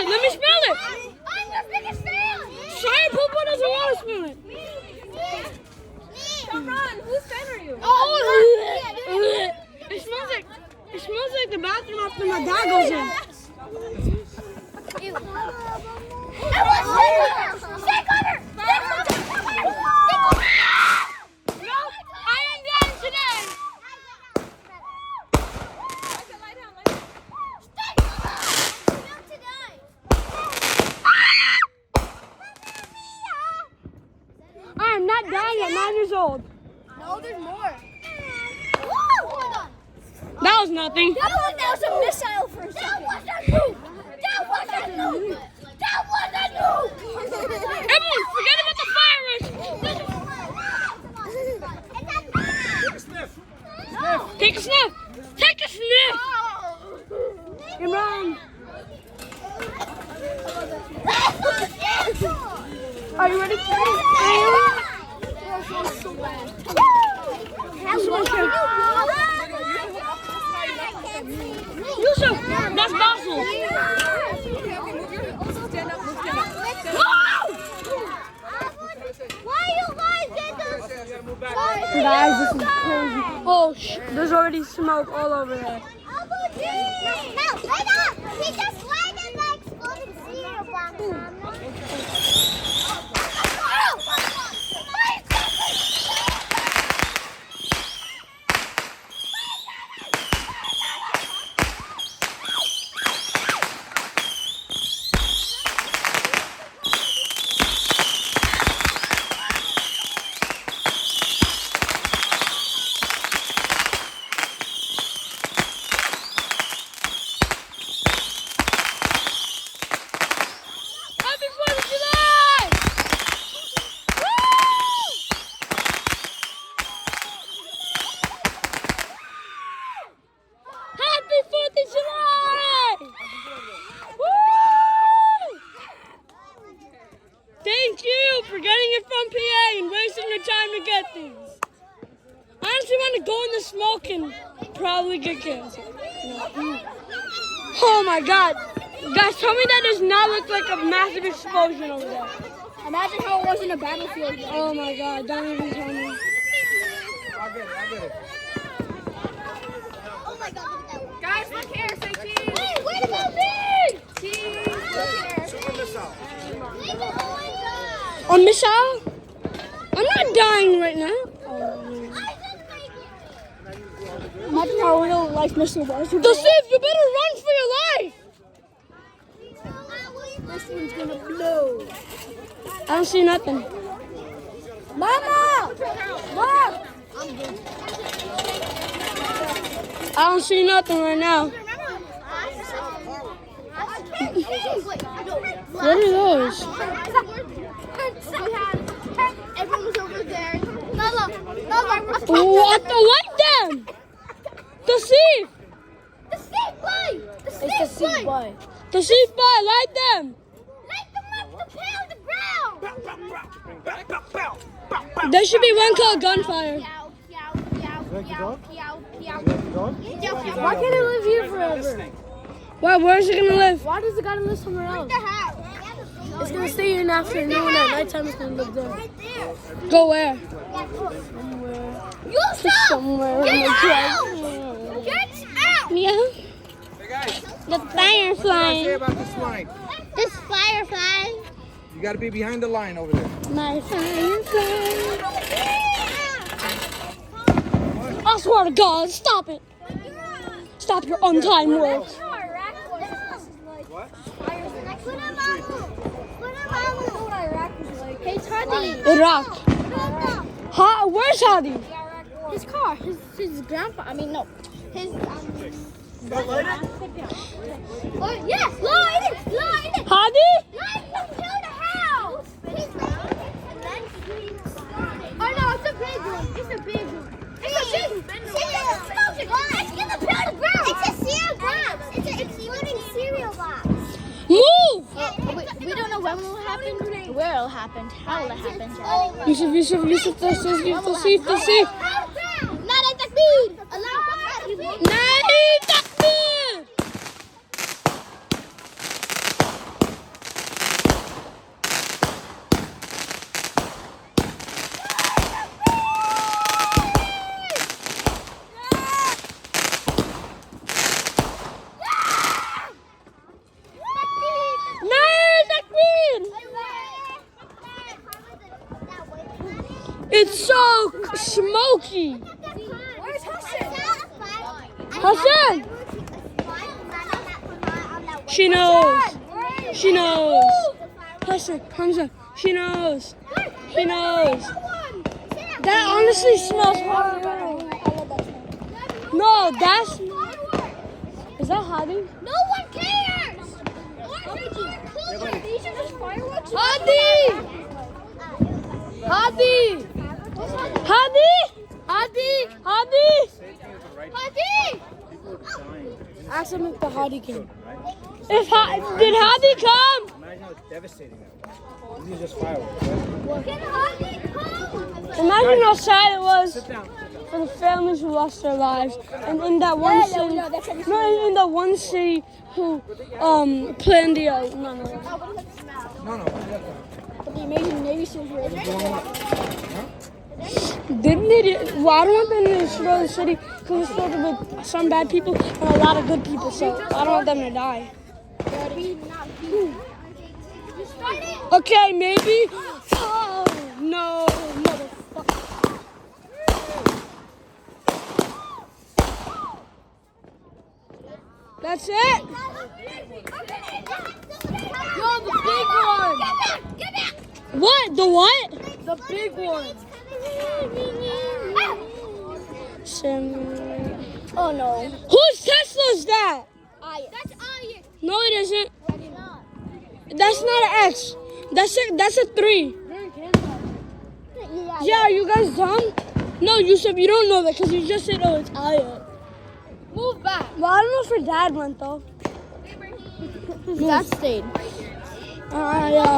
it. Let me smell it. I'm your biggest fan. Shia Poopa doesn't want to smell it. Cameron, whose fan are you? It smells like the bathroom after my dad goes in. Stay cover! No, I am done today. I am not dying at 9 years old. No, there's more. That was nothing. That was a missile for a second. That was a nuke. Emily, forget about the fireworks. Take a sniff. Take a sniff. Come on. Are you ready? Yusuf, that's Basil. Why you guys get this? Guys, this is crazy. Oh, there's already smoke all over there. No, wait up! He just landed like exploding cereal box. Happy 4th of July! Woo! Happy 4th of July! Woo! Thank you for getting it from PA and wasting your time to get these. I honestly want to go in the smoke and probably get cancer. Oh my God. Guys, tell me that does not look like a massive explosion over there. Imagine how it was in a battlefield. Oh my God, don't even tell me. I get it. Oh my God, look at that one. Guys, look here, say cheese. Hey, what about me? Cheese, look here. Super missile. On Michelle? I'm not dying right now. Imagine how real life missile was. The Sif, you better run for your life. This one's gonna blow. I don't see nothing. Mama! Mom! I don't see nothing right now. What are those? Everyone was over there. Lala! What? I like them. The Sif. The snake boy! The snake boy! The Sif, I like them. Light them up to pound the ground! There should be one called gunfire. Why can't it live here forever? Why? Where is it gonna live? Why does it gotta live somewhere else? It's gonna stay here in the afternoon. At nighttime, it's gonna live there. Go where? You stop! Somewhere. Get in the out! jungle. Get out! Yeah. Hey guys, The what can I say firefly. about this line? This firefly. You got to be behind the line over there. My firefly. I swear to God, stop it. Stop your unkind words. What? Hey, Toddy. Iraq. Where's Hadi? His car. His grandpa. I mean, no. His. Don't light it? Oh, yes! Light it! Light it! Hadi? Light it to the house! Oh, no, it's a big one. It's a big one. It's a big one. Let's get the pound of ground. It's a cereal box. It's an exploding cereal box. Move! We don't know when it will happen, where it will happen, how it will happen. Yusuf, the Sif. Nada takbir! Allahu Akbar! Nahi takbir! so smoky. Where's Hassan? Hassan! She knows. She knows. Hassan, Hamza, she knows. She knows. That honestly smells horrible. No, that's... Is that Hadi? No one cares! These are just fireworks. Hadi! Hadi! Hadi! Hadi! Hadi! Hadi! Ask him if the Hadi came. Did Hadi come? Imagine how devastating that was. These are just fireworks, right? Can Hadi come? Imagine how sad it was Sit down. for the families who lost their lives, and in that one city, no, in that one city who planned the no. No, no. The amazing Navy SEALs were It's going up. Didn't it? Well, I don't want them to destroy the city because it's filled with some bad people and a lot of good people, so I don't want them to die. Okay, maybe. Oh, no, motherfucker. That's it. Yo, the big one. Get back! What? The what? The big one. Oh no. Whose Tesla's that? That's Ayat. No, it isn't. That's not an X. That's a 3. Yeah, are you guys dumb? No, Yusuf, you don't know that because you just said, oh, it's Aya. Move back. Well, I don't know if her dad went though. That stayed. Yeah.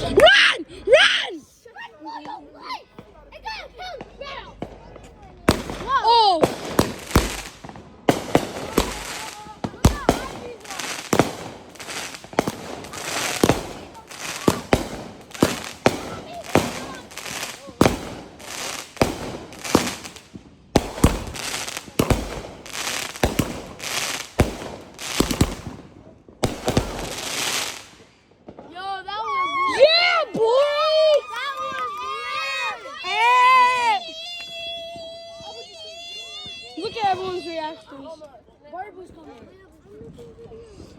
Run! Run! Oh! Yeah, boy! Hey! Look at everyone's reactions.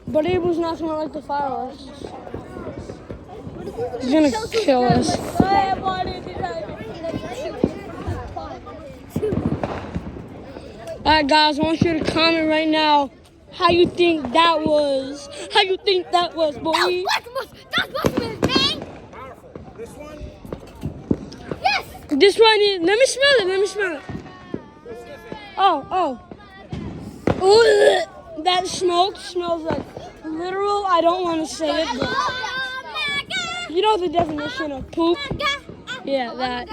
But Abel's not gonna like the fireworks. He's gonna kill us. Alright guys, I want you to comment right now how you think that was. How you think that was, boy? That's Bushman's name. Powerful. This one? Yes. This one is, let me smell it, let me smell it. Oh. Ooh, that smoke smells like literal, I don't want to say it, but you know the definition of poop? Yeah, that.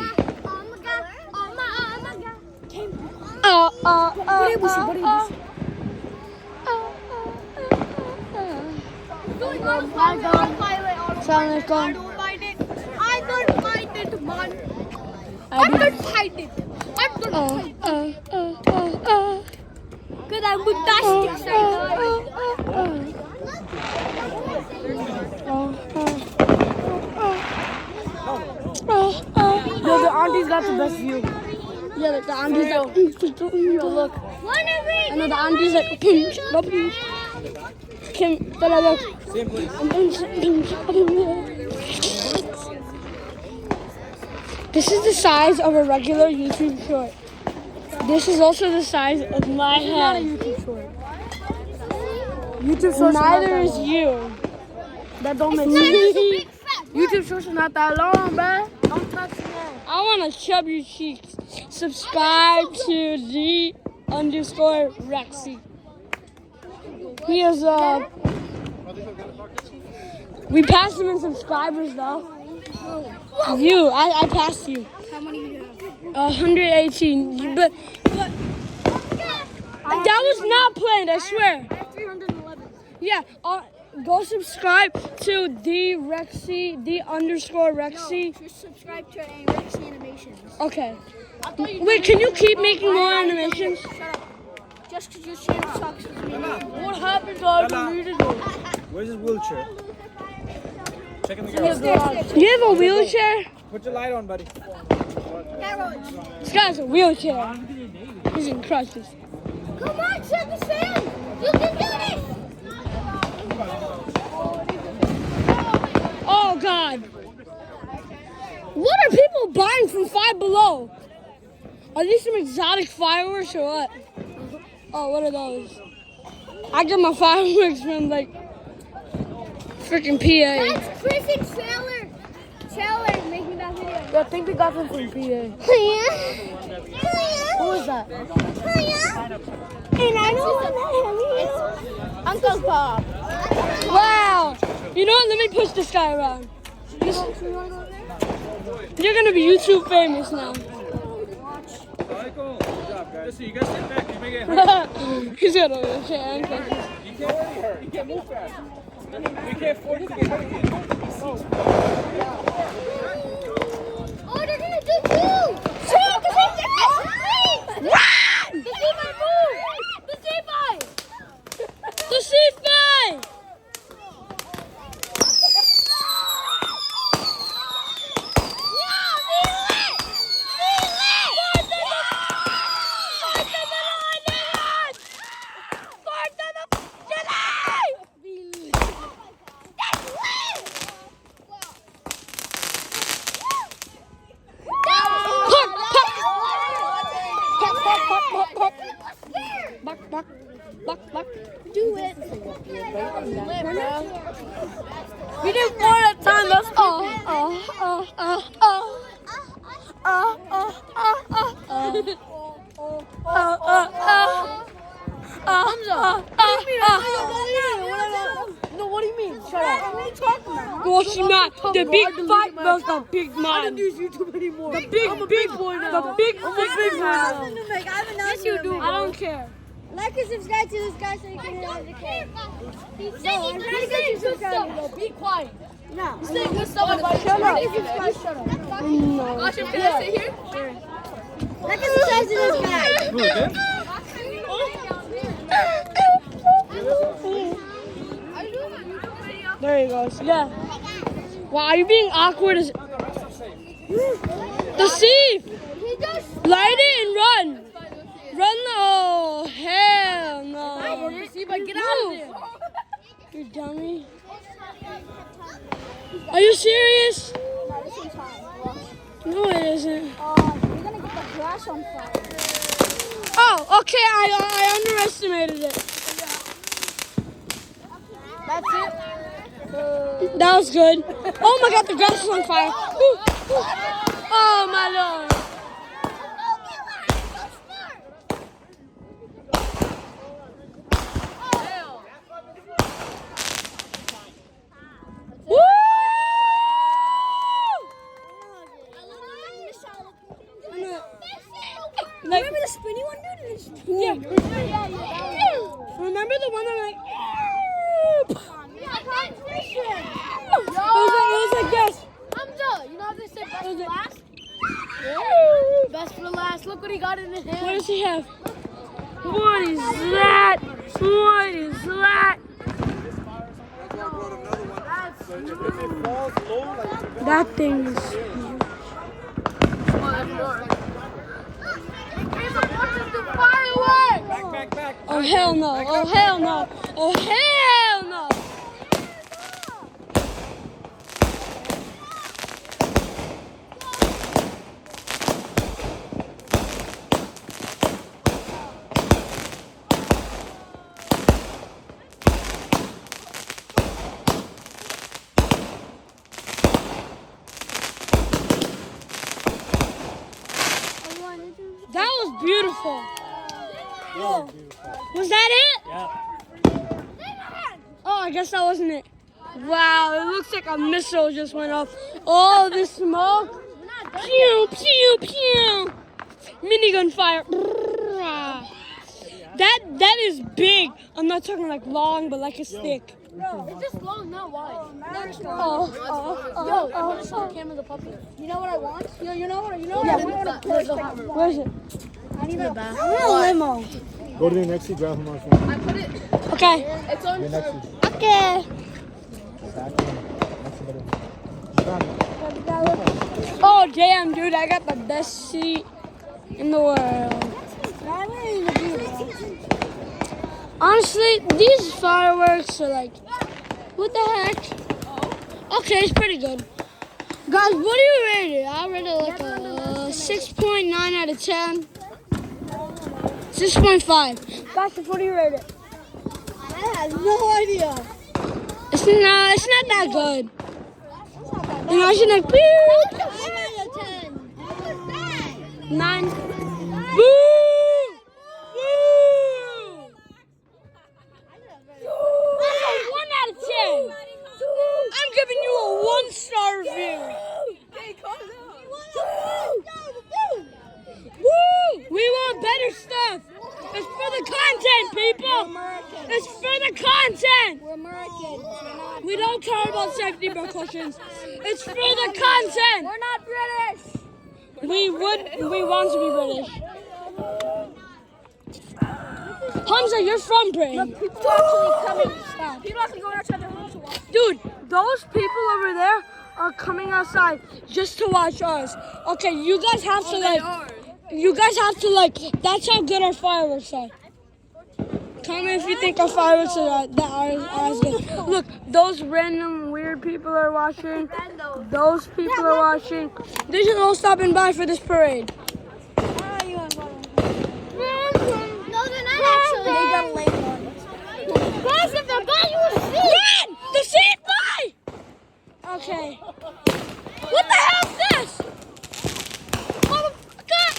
Assalamualaikum. I don't find it, man. I don't find it. Because I'm fantastic. Yo, the aunties got the best view. Yeah, the aunties like, look. I know the aunties like, Kim, look. This is the size of a regular YouTube short. This is also the size of my head. YouTube shorts. Neither is you. That don't make sense. YouTube shorts are not that long, bruh. Don't touch me. I want to chub your cheeks. Subscribe to _Rexy. He is we passed him in subscribers though. You, I passed you. How many do you have? 118. But that was not planned, I swear. I have 311. Yeah, go subscribe to _Rexy. No, just subscribe to Rexy Animations. Okay. Wait, can you keep making more animations? Shut up. just because your shame sucks. What happened? I deleted it. Where's his wheelchair? Check in the garage. Do you have a wheelchair? Put your light on, buddy. This guy's a wheelchair. He's in crutches. Come on, check the sand. You can do this. Oh God! What are people buying from Five Below? Are these some exotic fireworks or what? Oh, what are those? I get my fireworks from like freaking PA. That's Chris and Taylor. Taylor making that video. I think we got them from PA. Who is that? And I know it's Uncle Bob. Wow! You know what? Let me push this guy around. You're gonna be YouTube famous now. Alright, cool. Good job, guys. Listen, you guys sit back. You make it He's got a wheelchair and crutches. You can't already hurt. You can't move fast. We can't afford you to get hurt again. Oh, they're gonna do two. Run! The C5 move! The C5! The C5! Do it. We did one at a time. Let's go. No, what do you mean? Shut up. Well, she not. The big fight was the big man. I don't use YouTube anymore. The big boy now. The big boy now. Yes, you do. I don't care. Like and subscribe to this guy so you can hear the kid. He's trying to get you subscribed. Be quiet. No. Say good stuff about shut up. Shut up. No. Can I sit here? Like and subscribe to this guy. Who is it? There he goes. Yeah. Wow, are you being awkward as the thief? He just Light it and run. Run. Oh, hell no. Get out of there. You dummy. Are you serious? No, it isn't. you're gonna get the grass on fire. Oh, okay. I underestimated it. That's it. That was good. Oh my God, the grass is on fire. Ooh, ooh. Oh my Lord. Woo! Like, Remember the spinny one, dude? yeah. Remember the one that like. It was like this. Hamza, you know how they say best It was for like- last? Best for last. Look what he got in his What hand. does he have? What is that? What is that? That thing is huge. Back. Oh hell no! Oh hell no! Oh hell no! That was beautiful. Was that it? Yeah. Oh, I guess that wasn't it. Wow, it looks like a missile just went off. Oh, the smoke. Pew, pew, pew. Minigun fire. That is big. I'm not talking like long, but like a stick. It's just long, not wide. Oh. I want to show the camera the puppy. You know what I want? You know what I Where's it? I need a I want a limo. Go to the next seat, grab him on phone. I put it. Okay. It's on. The next seat. Okay. Oh damn, dude! I got the best seat in the world. Honestly, these fireworks are like, what the heck? Okay, it's pretty good. Guys, what do you rate it? I rate it like a 6.9 out of 10. 6.5. Guys, what do you rate it? I have no idea. It's not that good. Imagine like, beep. 9 out of 10. 9. Boo! Boo! That's a 1 out of 10. I'm giving you a 1-star review. Woo! We want better stuff. It's for the content, people. It's for the content. We're Americans. We don't care about safety precautions. It's for the content. We're not British. We want to be British. Hamza, you're from Britain. People actually coming. People actually going outside their homes to watch. Dude, those people over there are coming outside just to watch us. Okay, you guys have to that's how good our fireworks are. Comment if you think our fireworks are as good. Look, those random weird people are watching. Those people are watching. They should all stop and by for this parade. No, they're not actually. They got lame ones. Guys, if they're bad, you will see. Run! The seat by! Okay. What the hell is this? Motherfucker!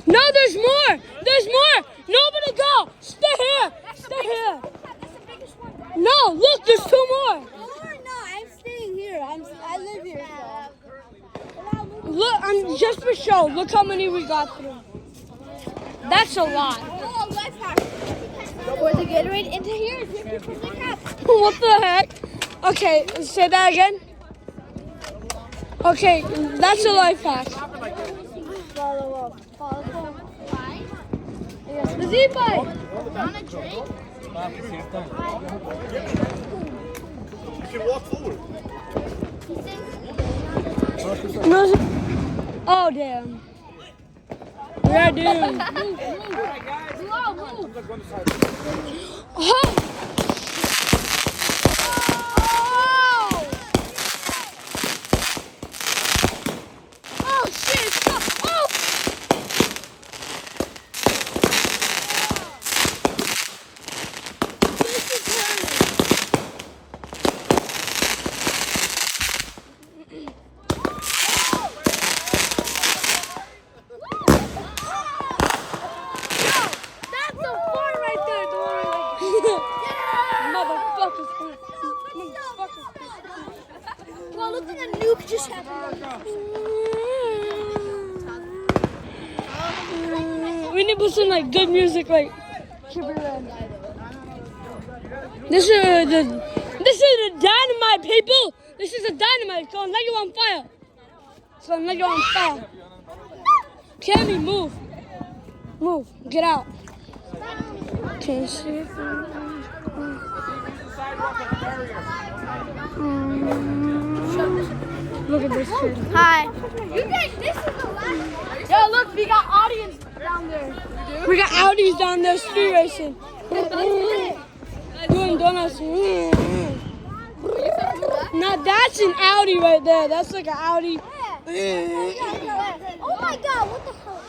No, there's more! There's more! Nobody go! Stay here! Stay here! No, look, there's 2 more! No, I'm staying here. I live here. Look, just for show, look how many we got through. That's a lot. Pour the Gatorade into here. 50% cap. What the heck? Okay, say that again. Okay, that's a life hack. Follow. The Z-Bike! Want a drink? You can walk forward. No. Oh, damn. We're doomed. Oh! Oh, shit! Stop! Oh! Well, look at the nuke just happened. We need to put some like good music, like Super Red. This is the dynamite, people. This is the dynamite. It's gonna light you on fire. It's gonna light you on fire. Cammy, move. Move. Get out. Can you see it? Look at this shit. Hi. You guys, this is the last. Yo, look, we got audience down there. We got Audis down there street racing. Doing donuts. Now that's an Audi right there. That's like an Audi. Oh my God! What the hell?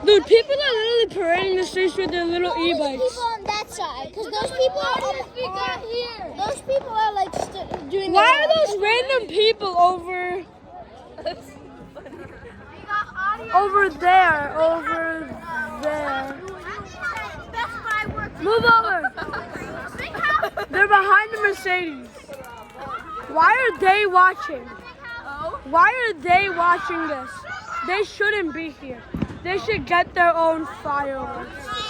Dude, people are literally parading the streets with their little Only e-bikes. people on that side, because those people are here. Those people are like doing. Why are those random people over there? Move over. They're behind the Mercedes. Why are they watching? Why are they watching this? They shouldn't be here. They should get their own fireworks.